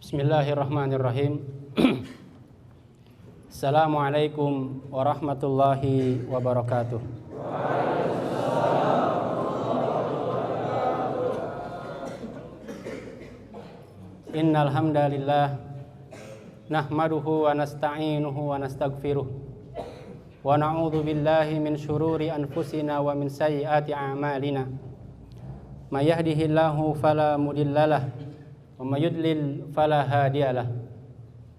Bismillahirrahmanirrahim. Assalamualaikum warahmatullahi wabarakatuh. Innal hamdalillah nahmaduhu wa nasta'inuhu wa nastaghfiruh wa na'udzu billahi min syururi anfusina wa min sayyiati a'malina. May yahdihillahu fala mudhillalah wa may yudlil fala hadiyalah.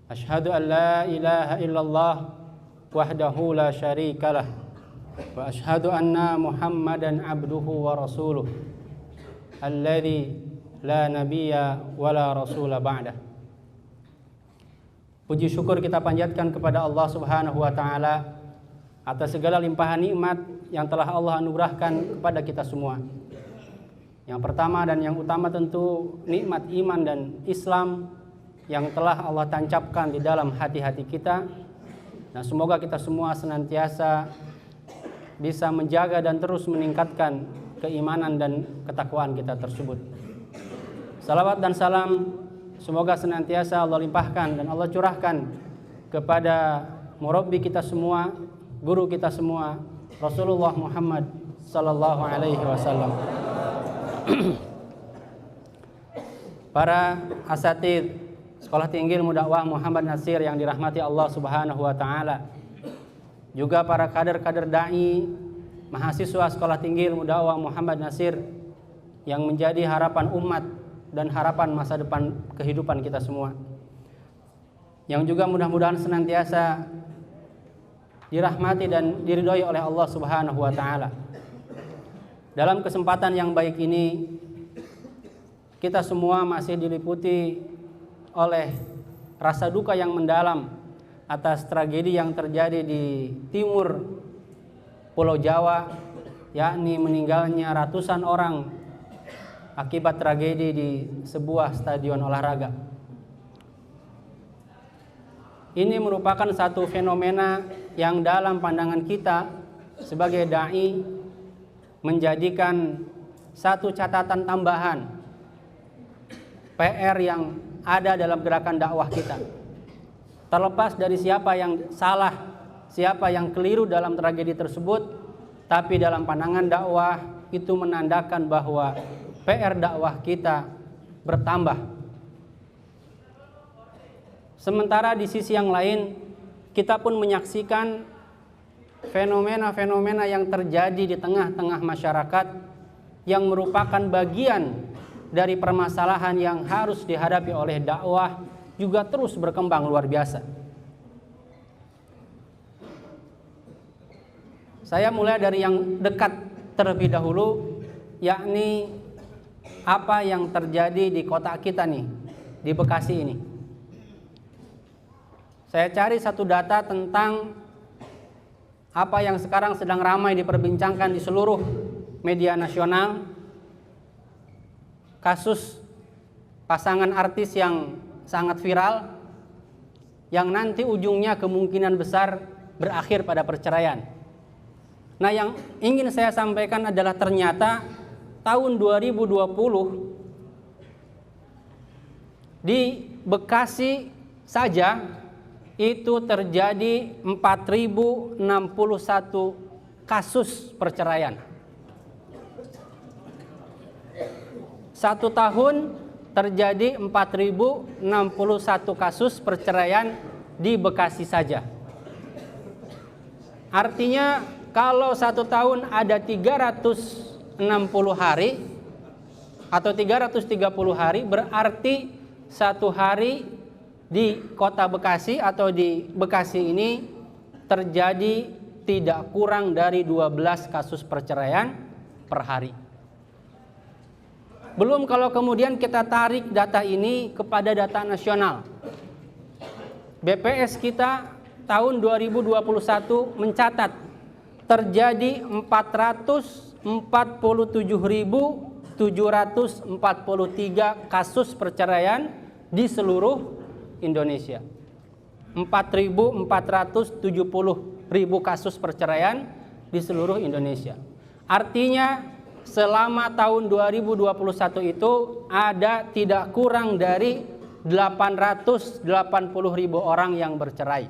Asyhadu an la ilaha illallah wahdahu la syarikalah wa asyhadu anna Muhammadan abduhu wa rasuluh alladzi la nabiyya wa la rasula ba'dah. Puji syukur kita panjatkan kepada Allah Subhanahu wa taala atas segala limpahan nikmat yang telah Allah anugerahkan kepada kita semua. Yang pertama dan yang utama tentu nikmat iman dan Islam yang telah Allah tancapkan di dalam hati-hati kita. Nah, semoga kita semua senantiasa bisa menjaga dan terus meningkatkan keimanan dan ketakwaan kita tersebut. Salawat dan salam semoga senantiasa Allah limpahkan dan Allah curahkan kepada murabbi kita semua, guru kita semua, Rasulullah Muhammad sallallahu alaihi wasallam. Para asatidz Sekolah Tinggi Ilmu Dakwah Muhammad Nasir yang dirahmati Allah Subhanahu wa taala. Juga para kader-kader dai, mahasiswa Sekolah Tinggi Ilmu Dakwah Muhammad Nasir yang menjadi harapan umat dan harapan masa depan kehidupan kita semua. Yang juga mudah-mudahan senantiasa dirahmati dan diridhoi oleh Allah Subhanahu wa taala. Dalam kesempatan yang baik ini, kita semua masih diliputi oleh rasa duka yang mendalam atas tragedi yang terjadi di timur Pulau Jawa, yakni meninggalnya ratusan orang akibat tragedi di sebuah stadion olahraga. Ini merupakan satu fenomena yang dalam pandangan kita sebagai dai menjadikan satu catatan tambahan PR yang ada dalam gerakan dakwah kita. Terlepas dari siapa yang salah, siapa yang keliru dalam tragedi tersebut, tapi dalam pandangan dakwah itu menandakan bahwa PR dakwah kita bertambah. Sementara di sisi yang lain, kita pun menyaksikan fenomena-fenomena yang terjadi di tengah-tengah masyarakat yang merupakan bagian dari permasalahan yang harus dihadapi oleh dakwah juga terus berkembang luar biasa. Saya mulai dari yang dekat terlebih dahulu, yakni apa yang terjadi di kota kita nih, di Bekasi ini. Saya cari satu data tentang apa yang sekarang sedang ramai diperbincangkan di seluruh media nasional, kasus pasangan artis yang sangat viral, yang nanti ujungnya kemungkinan besar berakhir pada perceraian. Nah, yang ingin saya sampaikan adalah ternyata tahun 2020 di Bekasi saja itu terjadi 4.061 kasus perceraian. Satu tahun terjadi 4.061 kasus perceraian di Bekasi saja. Artinya kalau satu tahun ada 360 hari atau 330 hari, berarti satu hari di kota Bekasi atau di Bekasi ini terjadi tidak kurang dari 12 kasus perceraian per hari. Belum kalau kemudian kita tarik data ini kepada data nasional. BPS kita tahun 2021 mencatat terjadi 447.743 kasus perceraian di seluruh Indonesia. 4.470.000 kasus perceraian di seluruh Indonesia. Artinya selama tahun 2021 itu ada tidak kurang dari 880.000 orang yang bercerai.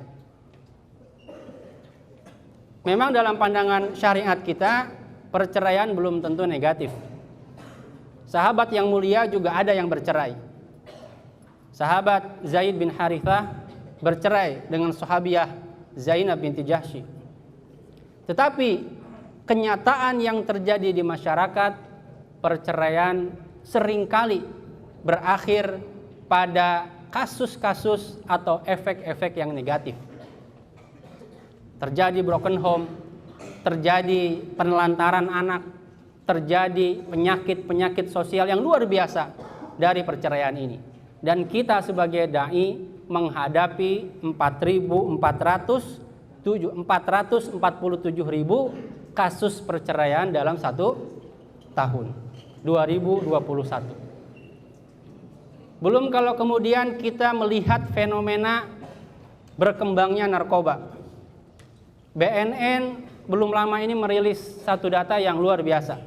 Memang dalam pandangan syariat kita, perceraian belum tentu negatif. Sahabat yang mulia juga ada yang bercerai. Sahabat Zaid bin Harithah bercerai dengan sahabiah Zainab binti Jahsy. Tetapi kenyataan yang terjadi di masyarakat, perceraian seringkali berakhir pada kasus-kasus atau efek-efek yang negatif. Terjadi broken home, terjadi penelantaran anak, terjadi penyakit-penyakit sosial yang luar biasa dari perceraian ini. Dan kita sebagai dai menghadapi 447.000 kasus perceraian dalam satu tahun 2021. Belum kalau kemudian kita melihat fenomena berkembangnya narkoba. BNN belum lama ini merilis satu data yang luar biasa.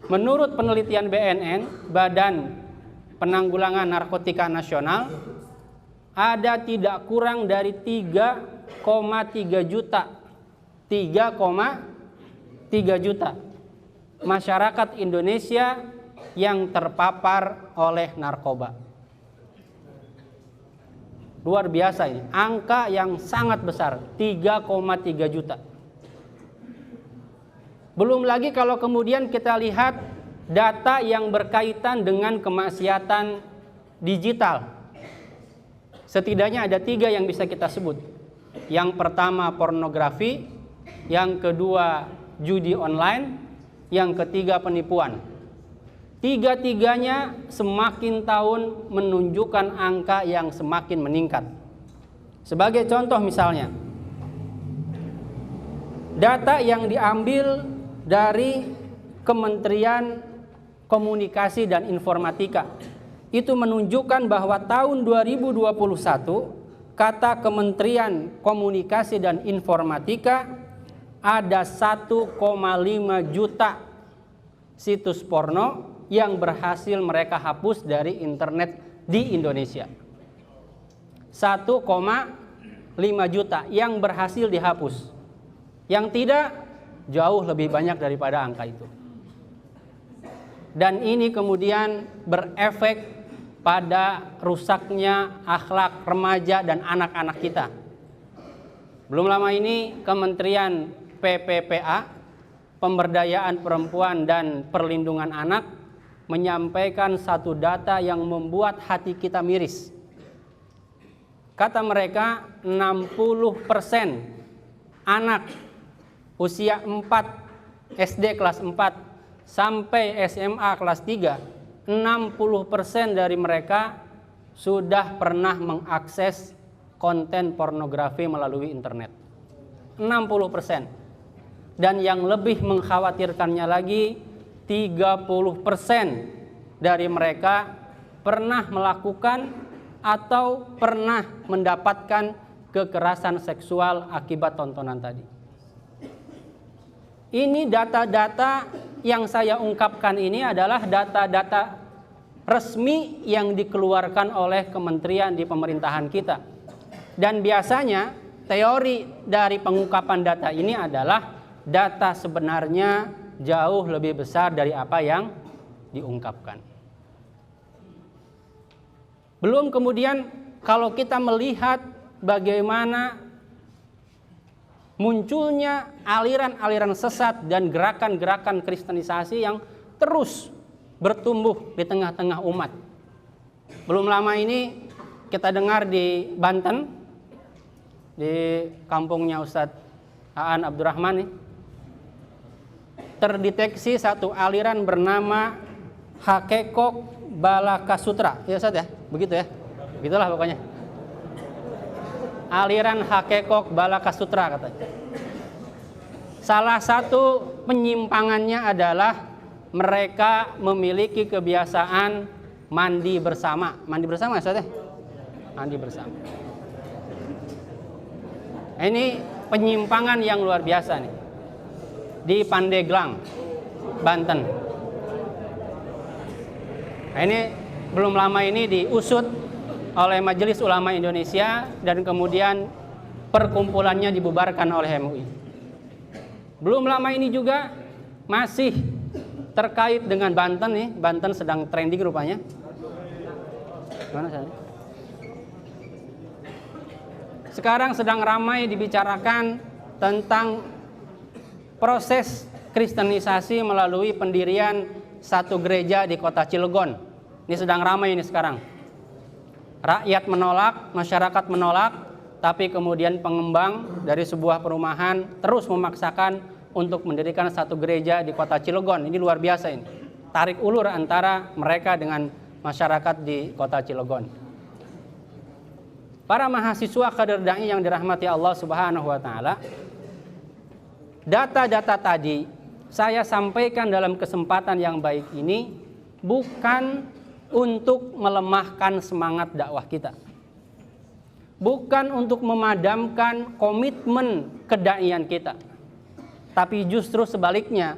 Menurut penelitian BNN, Badan Penanggulangan Narkotika Nasional, ada tidak kurang dari 3,3 juta masyarakat Indonesia yang terpapar oleh narkoba. Luar biasa ini, angka yang sangat besar, 3,3 juta. Belum lagi kalau kemudian kita lihat data yang berkaitan dengan kemaksiatan digital. Setidaknya ada 3 yang bisa kita sebut. Yang pertama pornografi, yang kedua judi online, yang ketiga penipuan. Tiga-tiganya semakin tahun menunjukkan angka yang semakin meningkat. Sebagai contoh misalnya, data yang diambil dari Kementerian Komunikasi dan Informatika itu menunjukkan bahwa tahun 2021 kata Kementerian Komunikasi dan Informatika ada 1,5 juta situs porno yang berhasil mereka hapus dari internet di Indonesia. 1,5 juta yang berhasil dihapus. Yang tidak jauh lebih banyak daripada angka itu. Dan ini kemudian berefek pada rusaknya akhlak remaja dan anak-anak kita. Belum lama ini Kementerian PPPA, Pemberdayaan Perempuan dan Perlindungan Anak, menyampaikan satu data yang membuat hati kita miris. Kata mereka 60% anak usia 4 SD kelas 4 sampai SMA kelas 3, 60% dari mereka sudah pernah mengakses konten pornografi melalui internet. 60%. Dan yang lebih mengkhawatirkannya lagi, 30% dari mereka pernah melakukan atau pernah mendapatkan kekerasan seksual akibat tontonan tadi. Ini data-data yang saya ungkapkan ini adalah data-data resmi yang dikeluarkan oleh kementerian di pemerintahan kita. Dan biasanya teori dari pengungkapan data ini adalah data sebenarnya jauh lebih besar dari apa yang diungkapkan. Belum kemudian kalau kita melihat bagaimana munculnya aliran-aliran sesat dan gerakan-gerakan kristenisasi yang terus bertumbuh di tengah-tengah umat. Belum lama ini kita dengar di Banten, di kampungnya Ustadz Aan Abdurrahman nih, terdeteksi satu aliran bernama Hakekok Balakasutra. Ya Ustadz ya, begitu ya, begitulah pokoknya. Aliran Hakekok Balakasutra katanya. Salah satu penyimpangannya adalah mereka memiliki kebiasaan mandi bersama. Mandi bersama Ustadz ya? Mandi bersama. Ini penyimpangan yang luar biasa nih. di Pandeglang, Banten. Nah, ini belum lama ini diusut oleh Majelis Ulama Indonesia dan kemudian perkumpulannya dibubarkan oleh MUI. Belum lama ini juga masih terkait dengan Banten nih, Banten sedang trending rupanya. Mana saya? Sekarang sedang ramai dibicarakan tentang proses kristenisasi melalui pendirian satu gereja di kota Cilegon. Ini sedang ramai ini sekarang. Rakyat menolak, masyarakat menolak, tapi kemudian pengembang dari sebuah perumahan terus memaksakan untuk mendirikan satu gereja di kota Cilegon. Ini luar biasa ini. Tarik ulur antara mereka dengan masyarakat di kota Cilegon. Para mahasiswa kader dai yang dirahmati Allah Subhanahu wa taala, data-data tadi saya sampaikan dalam kesempatan yang baik ini bukan untuk melemahkan semangat dakwah kita. Bukan untuk memadamkan komitmen kedaian kita. Tapi justru sebaliknya,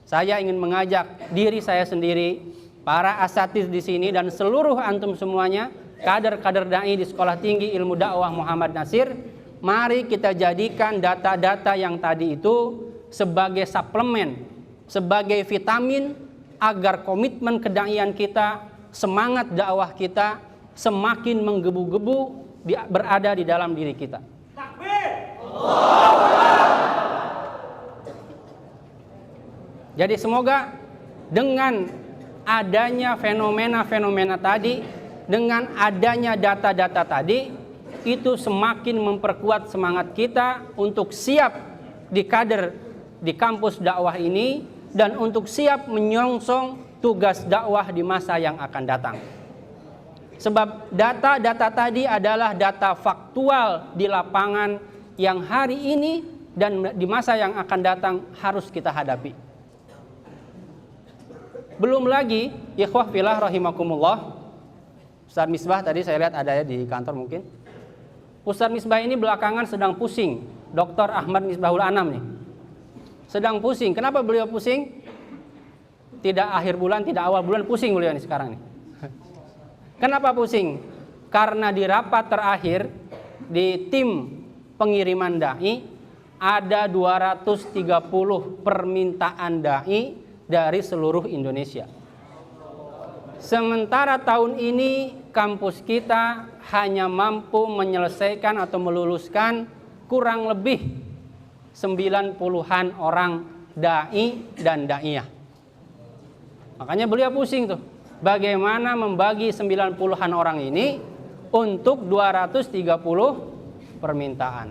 saya ingin mengajak diri saya sendiri, para asatiz di sini dan seluruh antum semuanya, kader-kader dai di Sekolah Tinggi Ilmu Dakwah Muhammad Nasir, mari kita jadikan data-data yang tadi itu sebagai suplemen, sebagai vitamin agar komitmen kedaian kita, semangat dakwah kita semakin menggebu-gebu berada di dalam diri kita. Takbir! Jadi semoga dengan adanya fenomena-fenomena tadi, dengan adanya data-data tadi, itu semakin memperkuat semangat kita untuk siap di kader di kampus dakwah ini dan untuk siap menyongsong tugas dakwah di masa yang akan datang. Sebab data-data tadi adalah data faktual di lapangan yang hari ini dan di masa yang akan datang harus kita hadapi. Belum lagi, ikhwah fillah rahimakumullah, Ustaz Misbah tadi saya lihat ada di kantor mungkin. Ustaz Misbah ini belakangan sedang pusing. Dr. Ahmad Misbahul Anam nih. Sedang pusing. Kenapa beliau pusing? Tidak akhir bulan, tidak awal bulan, pusing beliau ini sekarang nih. Kenapa pusing? Karena di rapat terakhir di tim pengiriman dai ada 230 permintaan dai dari seluruh Indonesia. Sementara tahun ini kampus kita hanya mampu menyelesaikan atau meluluskan kurang lebih 90-an orang dai dan daiyah. Makanya beliau pusing tuh, bagaimana membagi 90-an orang ini untuk 230 permintaan.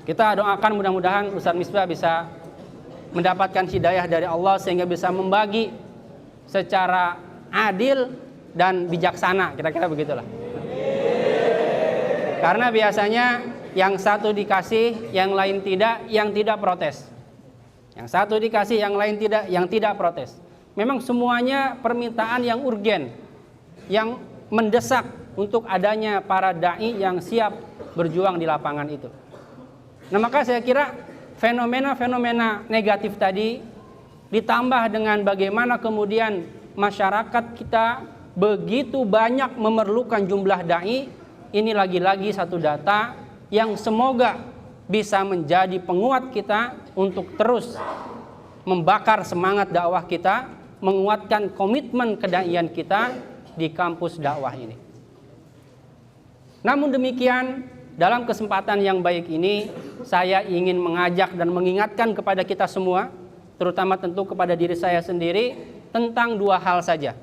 Kita doakan mudah-mudahan Ustaz Misbah bisa mendapatkan hidayah dari Allah sehingga bisa membagi secara adil dan bijaksana, kira-kira begitulah. Karena biasanya yang satu dikasih, yang lain tidak, yang tidak protes. Yang satu dikasih, yang lain tidak, yang tidak protes. Memang semuanya permintaan yang urgen, yang mendesak untuk adanya para dai yang siap berjuang di lapangan itu. Nah, maka saya kira fenomena-fenomena negatif tadi ditambah dengan bagaimana kemudian masyarakat kita begitu banyak memerlukan jumlah dai, ini lagi-lagi satu data yang semoga bisa menjadi penguat kita untuk terus membakar semangat dakwah kita, menguatkan komitmen kedaian kita di kampus dakwah ini. Namun demikian, dalam kesempatan yang baik ini saya ingin mengajak dan mengingatkan kepada kita semua, terutama tentu kepada diri saya sendiri, tentang dua hal saja.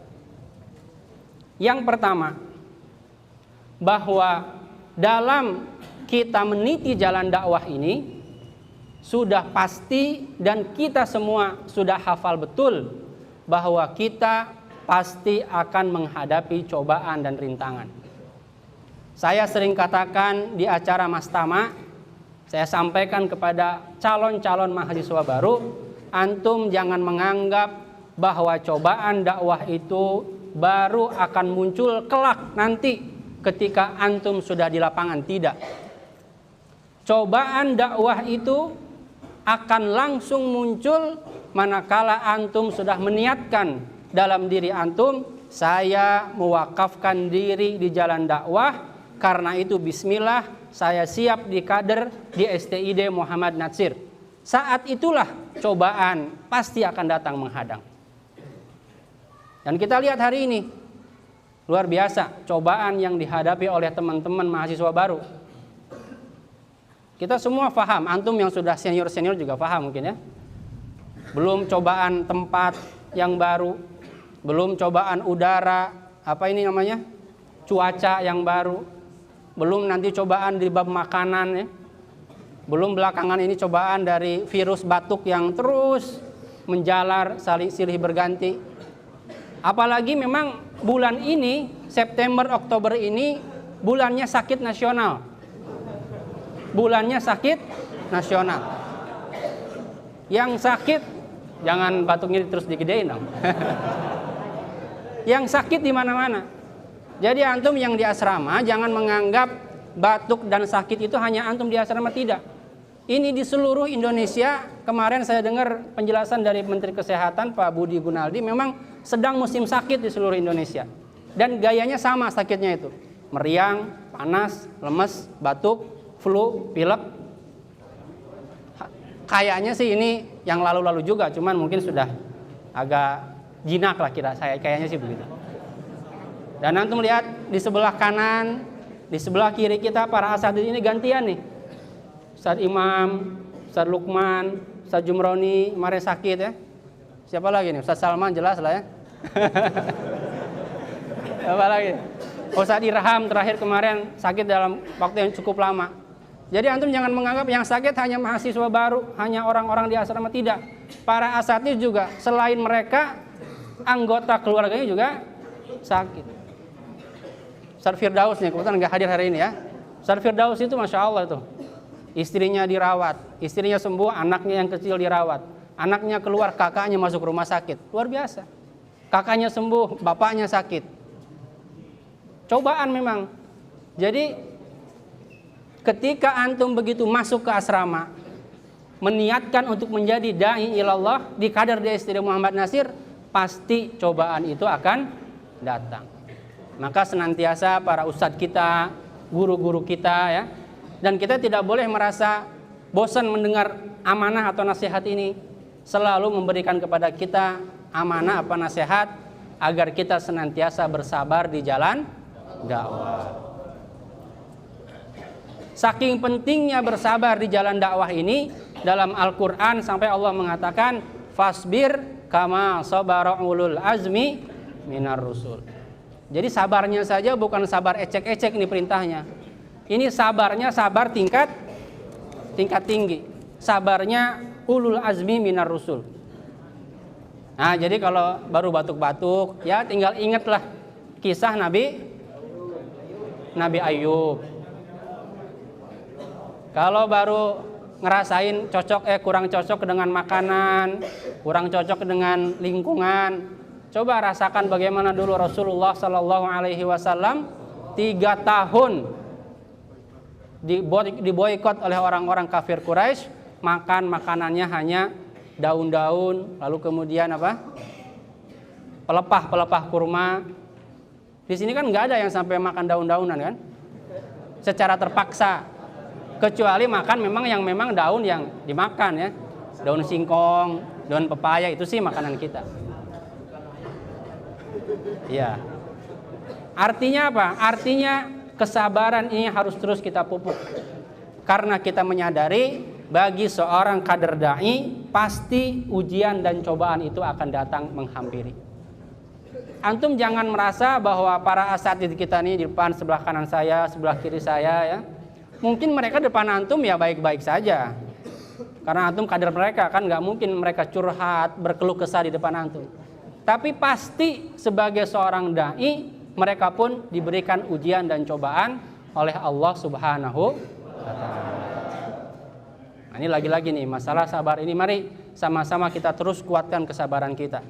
Yang pertama, bahwa dalam kita meniti jalan dakwah ini sudah pasti dan kita semua sudah hafal betul bahwa kita pasti akan menghadapi cobaan dan rintangan. Saya sering katakan di acara Mastama, saya sampaikan kepada calon-calon mahasiswa baru, antum jangan menganggap bahwa cobaan dakwah itu baru akan muncul kelak nanti ketika antum sudah di lapangan. Tidak. Cobaan dakwah itu akan langsung muncul manakala antum sudah meniatkan dalam diri antum, saya mewakafkan diri di jalan dakwah, karena itu bismillah, saya siap di kader di STID Muhammad Natsir. Saat itulah cobaan pasti akan datang menghadang. Dan kita lihat hari ini, luar biasa cobaan yang dihadapi oleh teman-teman mahasiswa baru. Kita semua paham, antum yang sudah senior-senior juga paham mungkin ya. Belum cobaan tempat yang baru, belum cobaan udara, apa ini namanya, cuaca yang baru, belum nanti cobaan di bab makanan ya. Belum belakangan ini cobaan dari virus batuk yang terus menjalar silih berganti. Apalagi memang bulan ini, September Oktober ini bulannya sakit nasional. Bulannya sakit nasional. Yang sakit, jangan batuknya terus digedein dong. Yang sakit di mana-mana. Jadi antum yang di asrama jangan menganggap batuk dan sakit itu hanya antum di asrama, tidak. Ini di seluruh Indonesia. Kemarin saya dengar penjelasan dari Menteri Kesehatan Pak Budi Gunaldi, memang sedang musim sakit di seluruh Indonesia. Dan gayanya sama sakitnya itu. Meriang, panas, lemes, batuk, flu, pilek. Kayaknya sih ini yang lalu-lalu juga, cuman mungkin sudah agak jinak lah kira saya, kayaknya sih begitu. Dan antum lihat di sebelah kanan, di sebelah kiri kita para asatidz ini gantian nih. Ustaz Imam, Ustaz Lukman, Ustaz Jumroni, kemarin sakit ya. Siapa lagi nih? Ustaz Salman jelas lah ya. Siapa lagi? Ustaz Irham terakhir kemarin sakit dalam waktu yang cukup lama. Jadi antum jangan menganggap yang sakit hanya mahasiswa baru, hanya orang-orang di asrama, tidak. Para asatidz juga, selain mereka, anggota keluarganya juga sakit. Ustaz Firdaus nih, kebetulan nggak hadir hari ini ya. Ustaz Firdaus itu Masya Allah tuh. Istrinya dirawat, istrinya sembuh, anaknya yang kecil dirawat. Anaknya keluar, kakaknya masuk rumah sakit. Luar biasa. Kakaknya sembuh, bapaknya sakit. Cobaan memang. Jadi ketika antum begitu masuk ke asrama, meniatkan untuk menjadi da'i ilallah di kader di STID Muhammad Natsir, pasti cobaan itu akan datang. Maka senantiasa para ustadz kita, guru-guru kita ya, dan kita tidak boleh merasa bosan mendengar amanah atau nasihat ini. Selalu memberikan kepada kita amanah apa nasihat agar kita senantiasa bersabar di jalan dakwah. Saking pentingnya bersabar di jalan dakwah ini, dalam Al-Quran sampai Allah mengatakan fasbir kama sabara ulul azmi minar rusul. Jadi sabarnya saja bukan sabar ecek-ecek ini perintahnya. Ini sabarnya sabar tingkat tinggi. Sabarnya ulul azmi minar rusul. Nah, jadi kalau baru batuk-batuk, ya tinggal ingatlah kisah Nabi Ayub. Kalau baru ngerasain kurang cocok dengan makanan, kurang cocok dengan lingkungan, coba rasakan bagaimana dulu Rasulullah Sallallahu Alaihi Wasallam 3 tahun diboikot oleh orang-orang kafir Quraisy, makan makanannya hanya daun-daun, lalu kemudian apa? Pelepah kurma. Di sini kan nggak ada yang sampai makan daun-daunan kan? Secara terpaksa. Kecuali makan memang daun yang dimakan ya. Daun singkong, daun pepaya, itu sih makanan kita. Iya. Artinya apa? Artinya kesabaran ini harus terus kita pupuk. Karena kita menyadari bagi seorang kader dai pasti ujian dan cobaan itu akan datang menghampiri. Antum jangan merasa bahwa para asatidz kita nih di depan sebelah kanan saya, sebelah kiri saya ya. Mungkin mereka depan antum ya baik-baik saja. Karena antum kader mereka, kan nggak mungkin mereka curhat, berkeluh kesah di depan antum. Tapi pasti sebagai seorang dai, mereka pun diberikan ujian dan cobaan oleh Allah Subhanahu wa Ta'ala. Nah, ini lagi-lagi nih masalah sabar ini, mari sama-sama kita terus kuatkan kesabaran kita.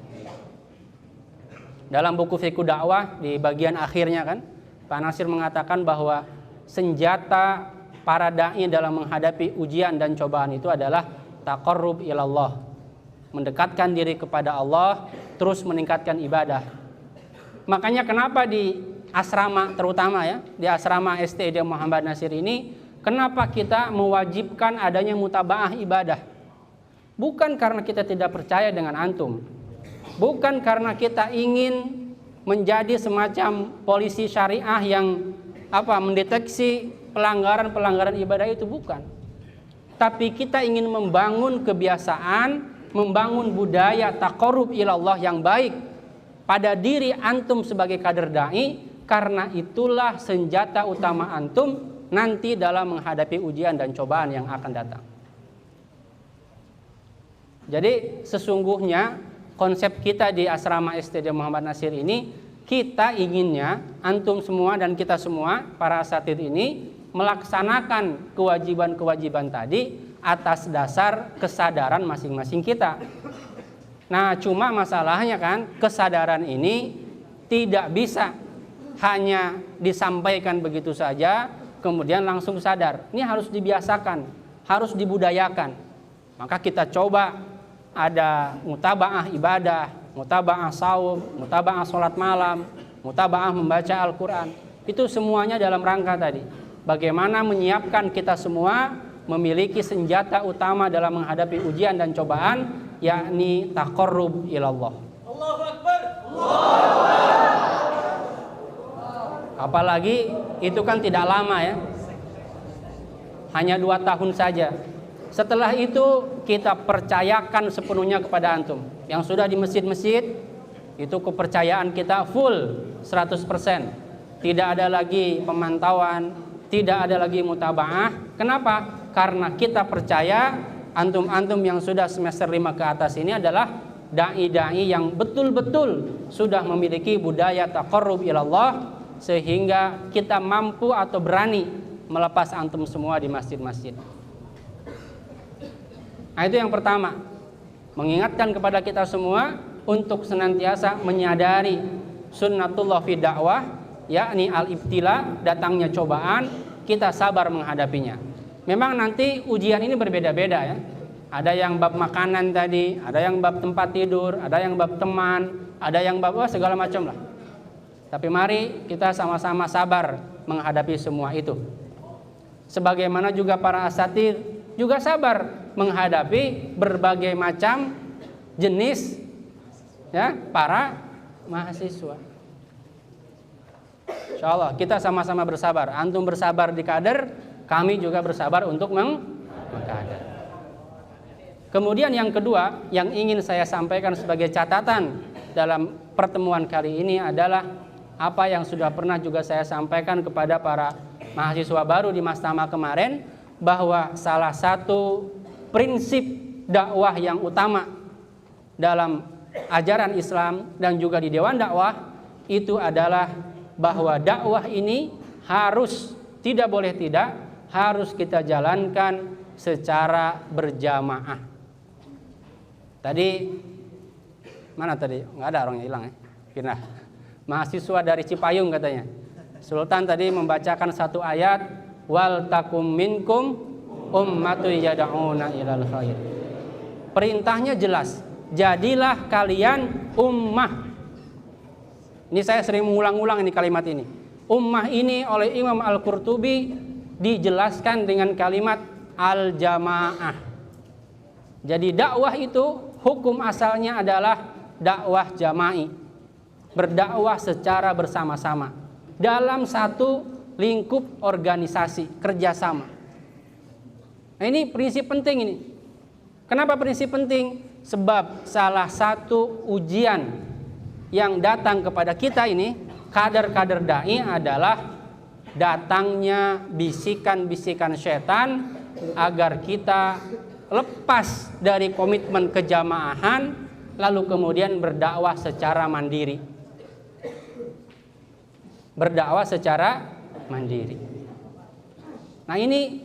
Dalam buku Fiqh Dakwah di bagian akhirnya kan, Pak Natsir mengatakan bahwa senjata para dai dalam menghadapi ujian dan cobaan itu adalah taqarrub ilallah, mendekatkan diri kepada Allah, terus meningkatkan ibadah. Makanya kenapa di asrama, terutama ya, di asrama STID Muhammad Nasir ini, kenapa kita mewajibkan adanya mutabaah ibadah? Bukan karena kita tidak percaya dengan antum, bukan karena kita ingin menjadi semacam polisi syariah yang mendeteksi pelanggaran-pelanggaran ibadah itu, bukan. Tapi kita ingin membangun kebiasaan, membangun budaya taqarrub ilallah yang baik pada diri antum sebagai kader dai, karena itulah senjata utama antum nanti dalam menghadapi ujian dan cobaan yang akan datang. Jadi sesungguhnya konsep kita di asrama STID Muhammad Nasir ini, kita inginnya antum semua dan kita semua para asatidz ini melaksanakan kewajiban-kewajiban tadi atas dasar kesadaran masing-masing kita. Nah, cuma masalahnya kan, kesadaran ini tidak bisa hanya disampaikan begitu saja kemudian langsung sadar. Ini harus dibiasakan, harus dibudayakan. Maka kita coba ada mutabaah ibadah, mutabaah saum, mutabaah sholat malam, mutabaah membaca Al-Quran. Itu semuanya dalam rangka tadi, bagaimana menyiapkan kita semua memiliki senjata utama dalam menghadapi ujian dan cobaan, yakni taqarrub ilallah. Allahu Akbar. Allahu Akbar. Apalagi itu kan tidak lama ya, hanya 2 tahun saja. Setelah itu kita percayakan sepenuhnya kepada antum. Yang sudah di masjid-masjid, itu kepercayaan kita full 100%. Tidak ada lagi pemantauan, tidak ada lagi mutabaah. Kenapa? Karena kita percaya antum-antum yang sudah semester 5 ke atas ini adalah dai-dai yang betul-betul sudah memiliki budaya taqarrub ilallah, sehingga kita mampu atau berani melepas antum semua di masjid-masjid. Nah, itu yang pertama, mengingatkan kepada kita semua untuk senantiasa menyadari sunnatullah fi dakwah, yakni al-ibtila, datangnya cobaan, kita sabar menghadapinya. Memang nanti ujian ini berbeda-beda ya. Ada yang bab makanan tadi, ada yang bab tempat tidur, ada yang bab teman, ada yang bab segala macam lah. Tapi mari kita sama-sama sabar menghadapi semua itu. Sebagaimana juga para asatidz juga sabar menghadapi berbagai macam jenis ya para mahasiswa. Insyaallah kita sama-sama bersabar. Antum bersabar di kader, kami juga bersabar untuk mengkader. Kemudian yang kedua yang ingin saya sampaikan sebagai catatan dalam pertemuan kali ini adalah apa yang sudah pernah juga saya sampaikan kepada para mahasiswa baru di Mastama kemarin, bahwa salah satu prinsip dakwah yang utama dalam ajaran Islam dan juga di Dewan Dakwah itu adalah bahwa dakwah ini harus, tidak boleh tidak, harus kita jalankan secara berjamaah. Tadi mana tadi? Nggak ada, orangnya hilang ya, pindah. Mahasiswa dari Cipayung katanya. Sultan tadi membacakan satu ayat, wal takum minkum ummatu yad'una ilal khair. Perintahnya jelas, jadilah kalian ummah. Ini saya sering mengulang-ulang ini kalimat ini. Ummah ini oleh Imam Al-Qurtubi dijelaskan dengan kalimat al-jamaah. Jadi dakwah itu hukum asalnya adalah dakwah jama'i. Berdakwah secara bersama-sama dalam satu lingkup organisasi kerjasama. Nah, ini prinsip penting ini. Kenapa prinsip penting? Sebab salah satu ujian yang datang kepada kita ini, kader-kader dai, adalah datangnya bisikan-bisikan setan agar kita lepas dari komitmen kejamaahan lalu kemudian berdakwah secara mandiri. Berdakwah secara mandiri. Nah, ini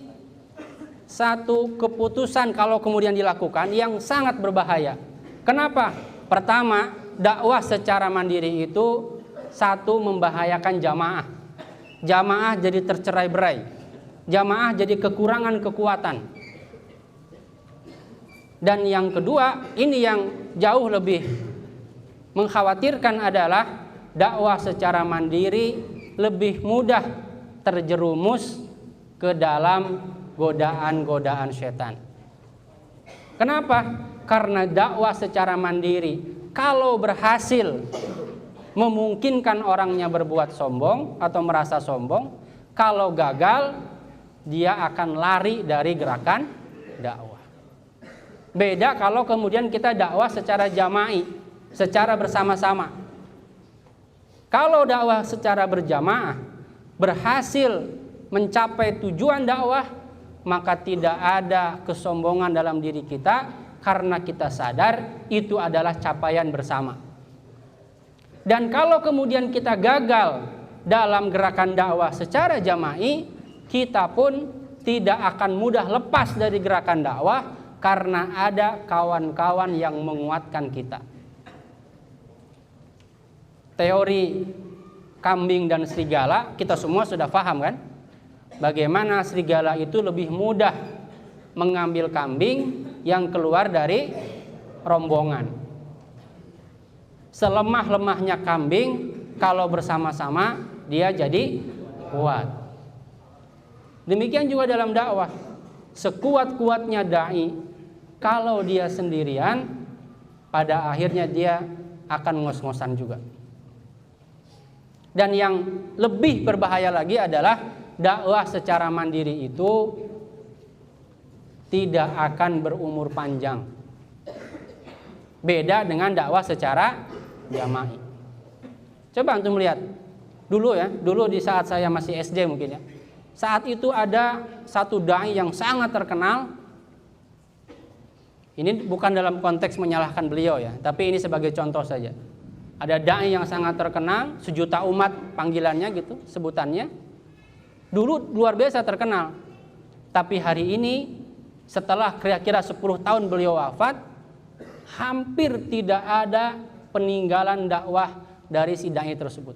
satu keputusan kalau kemudian dilakukan yang sangat berbahaya. Kenapa? Pertama, dakwah secara mandiri itu satu, membahayakan jamaah. Jamaah jadi tercerai-berai. Jamaah jadi kekurangan kekuatan. Dan yang kedua, ini yang jauh lebih mengkhawatirkan adalah dakwah secara mandiri lebih mudah terjerumus ke dalam godaan-godaan setan. Kenapa? Karena dakwah secara mandiri kalau berhasil memungkinkan orangnya berbuat sombong atau merasa sombong, kalau gagal dia akan lari dari gerakan dakwah. Beda kalau kemudian kita dakwah secara jama'i, secara bersama-sama. Kalau dakwah secara berjamaah berhasil mencapai tujuan dakwah, maka tidak ada kesombongan dalam diri kita karena kita sadar itu adalah capaian bersama. Dan kalau kemudian kita gagal dalam gerakan dakwah secara jama'i, kita pun tidak akan mudah lepas dari gerakan dakwah karena ada kawan-kawan yang menguatkan kita. Teori kambing dan serigala kita semua sudah paham kan? Bagaimana serigala itu lebih mudah mengambil kambing yang keluar dari rombongan. Selemah-lemahnya kambing, kalau bersama-sama dia jadi kuat. Demikian juga dalam dakwah. Sekuat-kuatnya dai, kalau dia sendirian, pada akhirnya dia akan ngos-ngosan juga. Dan yang lebih berbahaya lagi adalah dakwah secara mandiri itu tidak akan berumur panjang. Beda dengan dakwah secara jama'i. Coba antum lihat. Dulu di saat saya masih SD mungkin ya. Saat itu ada satu dai yang sangat terkenal. Ini bukan dalam konteks menyalahkan beliau ya, tapi ini sebagai contoh saja. Ada dai yang sangat terkenal, sejuta umat panggilannya gitu, sebutannya. Dulu luar biasa terkenal. Tapi hari ini setelah kira-kira 10 tahun beliau wafat, hampir tidak ada peninggalan dakwah dari si dai tersebut.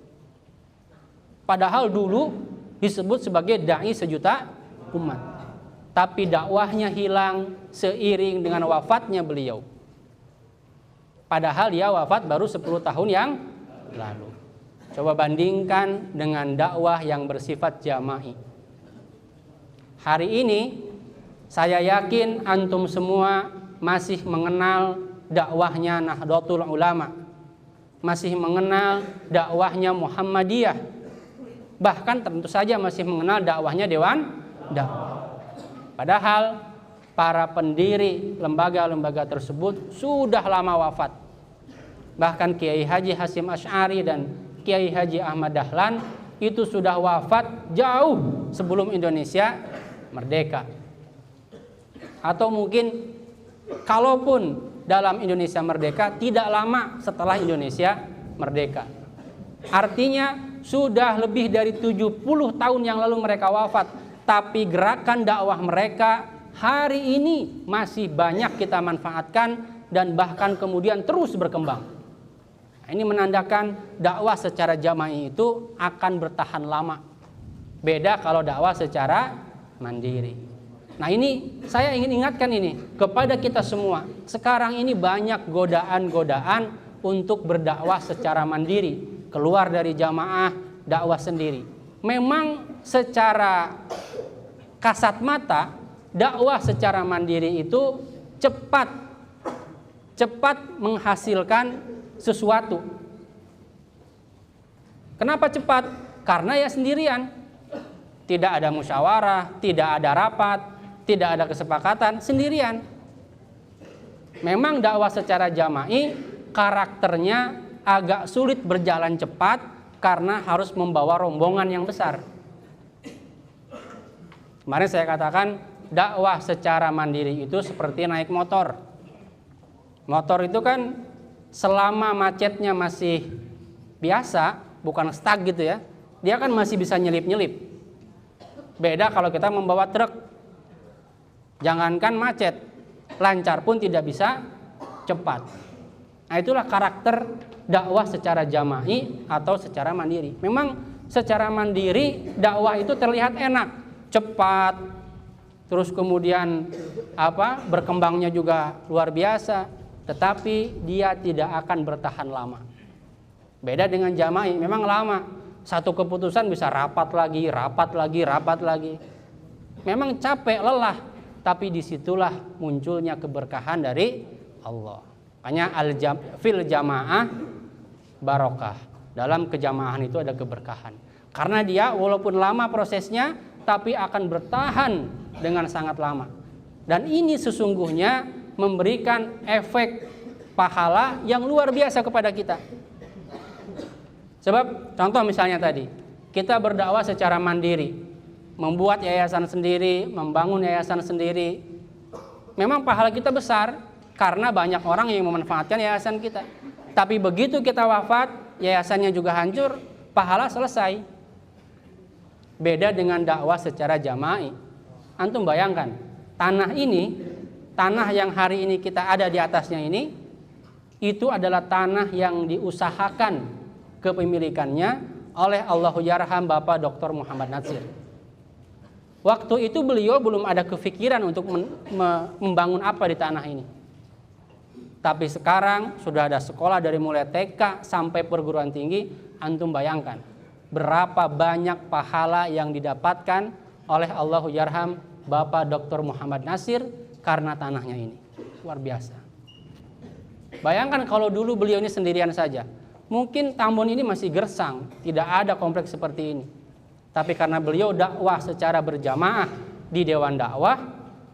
Padahal dulu disebut sebagai dai sejuta umat. Tapi dakwahnya hilang seiring dengan wafatnya beliau. Padahal dia wafat baru 10 tahun yang lalu. Coba bandingkan dengan dakwah yang bersifat jama'i. Hari ini saya yakin antum semua masih mengenal dakwahnya Nahdlatul Ulama, masih mengenal dakwahnya Muhammadiyah, bahkan tentu saja masih mengenal dakwahnya Dewan Dakwah. Padahal para pendiri lembaga-lembaga tersebut sudah lama wafat. Bahkan Kiai Haji Hasyim Asy'ari dan Kiai Haji Ahmad Dahlan itu sudah wafat jauh sebelum Indonesia merdeka. Atau mungkin kalaupun dalam Indonesia merdeka tidak lama setelah Indonesia merdeka. Artinya sudah lebih dari 70 tahun yang lalu mereka wafat, tapi gerakan dakwah mereka hari ini masih banyak kita manfaatkan dan bahkan kemudian terus berkembang. Ini menandakan dakwah secara jama'i itu akan bertahan lama. Beda kalau dakwah secara mandiri. Nah ini saya ingin ingatkan ini kepada kita semua. Sekarang ini banyak godaan-godaan untuk berdakwah secara mandiri, keluar dari jamaah, dakwah sendiri. Memang secara kasat mata dakwah secara mandiri itu cepat menghasilkan sesuatu. Kenapa cepat? Karena ya sendirian. Tidak ada musyawarah, tidak ada rapat, tidak ada kesepakatan, sendirian. Memang dakwah secara jama'i karakternya agak sulit berjalan cepat karena harus membawa rombongan yang besar. Kemarin saya katakan dakwah secara mandiri itu seperti naik motor. Motor itu kan selama macetnya masih biasa, bukan stuck gitu ya, dia kan masih bisa nyelip-nyelip. Beda kalau kita membawa truk. Jangankan macet, lancar pun tidak bisa cepat. Nah itulah karakter dakwah secara jama'i atau secara mandiri. Memang secara mandiri dakwah itu terlihat enak, cepat, terus kemudian berkembangnya juga luar biasa, tetapi dia tidak akan bertahan lama. Beda dengan jama'i, memang lama. Satu keputusan bisa rapat lagi. Memang capek, lelah, tapi disitulah munculnya keberkahan dari Allah. Makanya fil jamaah barokah. Dalam kejamahan itu ada keberkahan. Karena dia walaupun lama prosesnya, tapi akan bertahan dengan sangat lama. Dan ini sesungguhnya memberikan efek pahala yang luar biasa kepada kita. Sebab contoh misalnya tadi, kita berdakwah secara mandiri, membuat yayasan sendiri, membangun yayasan sendiri. Memang pahala kita besar karena banyak orang yang memanfaatkan yayasan kita. Tapi begitu kita wafat, yayasannya juga hancur, pahala selesai. Beda dengan dakwah secara jama'i. Antum bayangkan, tanah yang hari ini kita ada di atasnya ini, itu adalah tanah yang diusahakan kepemilikannya oleh Allahuyyarham Bapak Dr. Muhammad Natsir. Waktu itu beliau belum ada kefikiran untuk membangun apa di tanah ini. Tapi sekarang sudah ada sekolah dari mulai TK sampai perguruan tinggi. Antum bayangkan berapa banyak pahala yang didapatkan oleh Allahuyyarham Bapak Dr. Muhammad Natsir karena tanahnya ini. Luar biasa. Bayangkan kalau dulu beliau ini sendirian saja, mungkin Tambun ini masih gersang, tidak ada kompleks seperti ini. Tapi karena beliau dakwah secara berjamaah di Dewan Dakwah,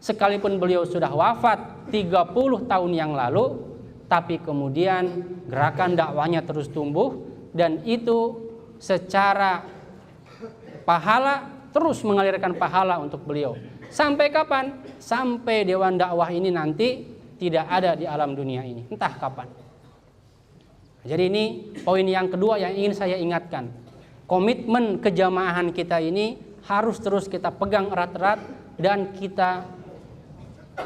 sekalipun beliau sudah wafat 30 tahun yang lalu, tapi kemudian gerakan dakwahnya terus tumbuh, dan itu secara pahala terus mengalirkan pahala untuk beliau. Sampai kapan? Sampai Dewan Dakwah ini nanti tidak ada di alam dunia ini, entah kapan. Jadi ini poin yang kedua yang ingin saya ingatkan. Komitmen kejamaahan kita ini harus terus kita pegang erat-erat dan kita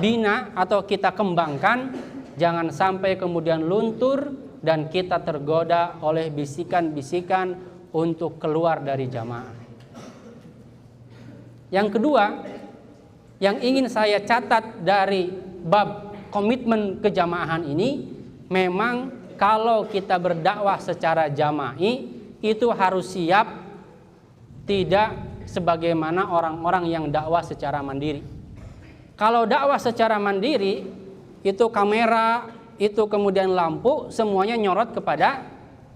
bina atau kita kembangkan. Jangan sampai kemudian luntur dan kita tergoda oleh bisikan-bisikan untuk keluar dari jamaah. Yang kedua yang ingin saya catat dari bab komitmen kejamaahan ini, memang kalau kita berdakwah secara jama'i itu harus siap tidak sebagaimana orang-orang yang dakwah secara mandiri. Kalau dakwah secara mandiri itu kamera, itu kemudian lampu, semuanya nyorot kepada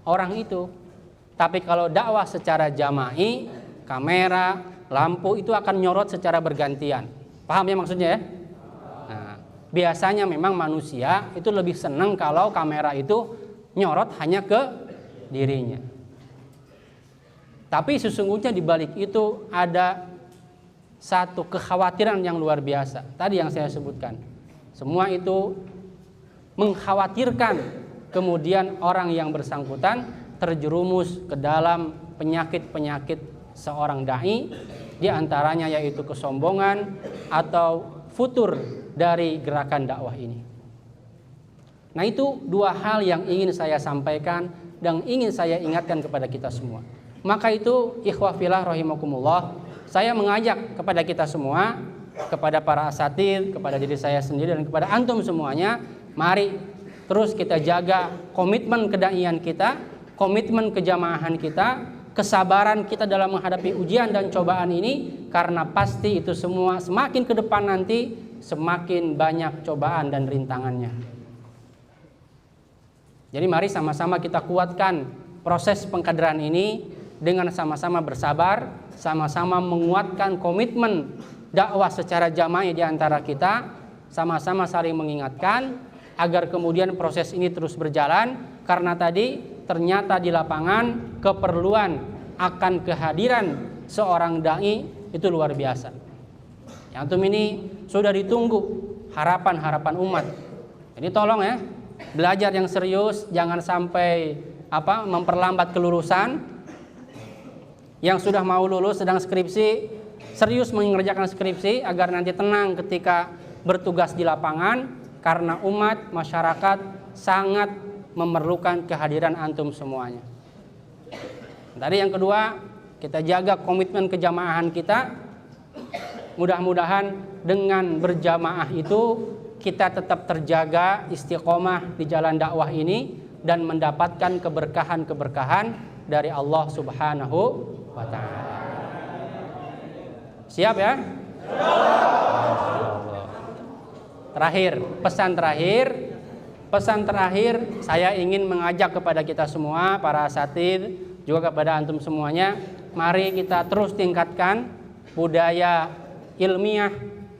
orang itu. Tapi kalau dakwah secara jama'i, kamera, lampu itu akan nyorot secara bergantian. Paham ya maksudnya ya? Nah, biasanya memang manusia itu lebih senang kalau kamera itu nyorot hanya ke dirinya. Tapi sesungguhnya di balik itu ada satu kekhawatiran yang luar biasa. Tadi yang saya sebutkan. Semua itu mengkhawatirkan kemudian orang yang bersangkutan terjerumus ke dalam penyakit-penyakit seorang dai, di antaranya yaitu kesombongan atau futur dari gerakan dakwah ini. Nah, itu dua hal yang ingin saya sampaikan dan ingin saya ingatkan kepada kita semua. Maka itu ikhwah fillah rahimakumullah, saya mengajak kepada kita semua, kepada para asatidz, kepada diri saya sendiri dan kepada antum semuanya, mari terus kita jaga komitmen kedaian kita, komitmen kejamaahan kita, kesabaran kita dalam menghadapi ujian dan cobaan ini, karena pasti itu semua semakin ke depan nanti semakin banyak cobaan dan rintangannya. Jadi mari sama-sama kita kuatkan proses pengkaderan ini dengan sama-sama bersabar, sama-sama menguatkan komitmen dakwah secara jama'i di antara kita, sama-sama saling mengingatkan agar kemudian proses ini terus berjalan, karena tadi ternyata di lapangan keperluan akan kehadiran seorang dai itu luar biasa. Yang antum ini sudah ditunggu harapan-harapan umat. Jadi tolong ya, belajar yang serius, jangan sampai memperlambat kelulusan. Yang sudah mau lulus sedang skripsi, serius mengerjakan skripsi agar nanti tenang ketika bertugas di lapangan, karena umat masyarakat sangat memerlukan kehadiran antum semuanya. Tadi yang kedua, kita jaga komitmen kejamaahan kita mudah-mudahan dengan berjamaah itu kita tetap terjaga istiqomah di jalan dakwah ini dan mendapatkan keberkahan-keberkahan dari Allah Subhanahu wa taala. Siap ya? Terakhir, pesan terakhir saya ingin mengajak kepada kita semua, para asatidz, juga kepada antum semuanya, mari kita terus tingkatkan budaya ilmiah,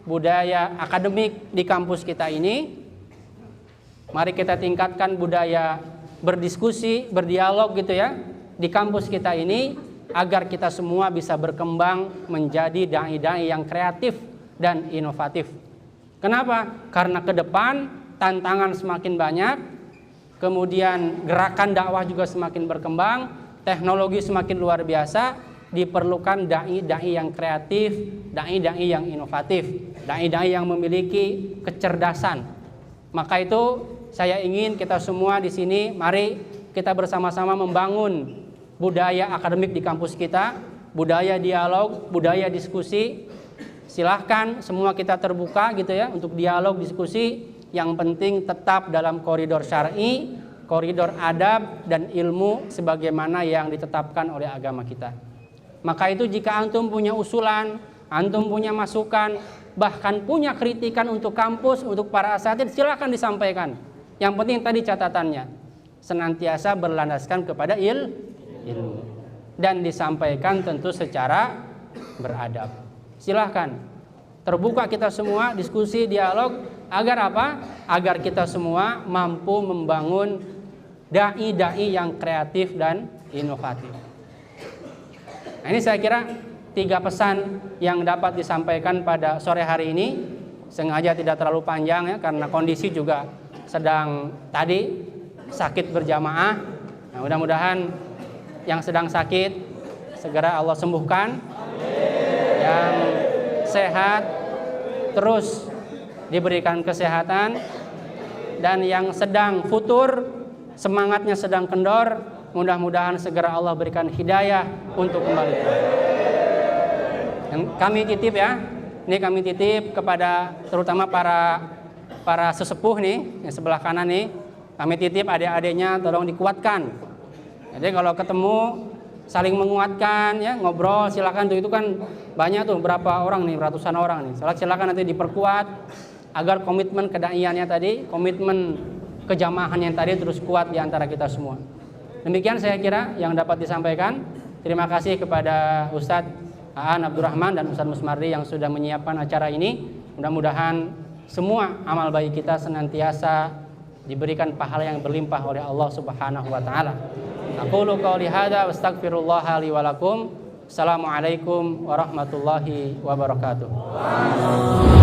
budaya akademik di kampus kita ini. Mari kita tingkatkan budaya berdiskusi, berdialog gitu ya di kampus kita ini, agar kita semua bisa berkembang menjadi dai-dai yang kreatif dan inovatif. Kenapa? Karena ke depan tantangan semakin banyak, kemudian gerakan dakwah juga semakin berkembang, teknologi semakin luar biasa, diperlukan dai-dai yang kreatif, dai-dai yang inovatif, dai-dai yang memiliki kecerdasan. Maka itu saya ingin kita semua di sini, mari kita bersama-sama membangun budaya akademik di kampus kita, budaya dialog, budaya diskusi. Silahkan semua kita terbuka gitu ya untuk dialog, diskusi. Yang penting tetap dalam koridor syar'i, koridor adab dan ilmu sebagaimana yang ditetapkan oleh agama kita. Maka itu jika antum punya usulan, antum punya masukan, bahkan punya kritikan untuk kampus, untuk para asatidz, silahkan disampaikan. Yang penting tadi catatannya, senantiasa berlandaskan kepada ilmu dan disampaikan tentu secara beradab. Silahkan terbuka kita semua, diskusi, dialog, agar apa? Agar kita semua mampu membangun dai-dai yang kreatif dan inovatif. Nah, ini saya kira 3 pesan yang dapat disampaikan pada sore hari ini. Sengaja tidak terlalu panjang ya, karena kondisi juga sedang tadi sakit berjamaah. Nah, mudah-mudahan yang sedang sakit segera Allah sembuhkan. Yang sehat terus diberikan kesehatan, dan yang sedang futur, semangatnya sedang kendor, mudah-mudahan segera Allah berikan hidayah untuk kembali. Dan kami titip ya, ini kami titip kepada terutama para sesepuh nih, yang sebelah kanan nih, kami titip adik-adiknya tolong dikuatkan. Jadi kalau ketemu saling menguatkan ya, ngobrol silakan tuh, itu kan banyak tuh berapa orang nih, ratusan orang nih. Silakan nanti diperkuat agar komitmen kedaiannya tadi, komitmen kejamahannya tadi terus kuat di antara kita semua. Demikian saya kira yang dapat disampaikan. Terima kasih kepada Ustadz Aan Abdurrahman dan Ustadz Musmardi yang sudah menyiapkan acara ini. Mudah-mudahan semua amal baik kita senantiasa diberikan pahala yang berlimpah oleh Allah Subhanahu wa taala. Aqulu qouli hadza wa astaghfirullah li wa lakum. Assalamualaikum warahmatullahi wabarakatuh.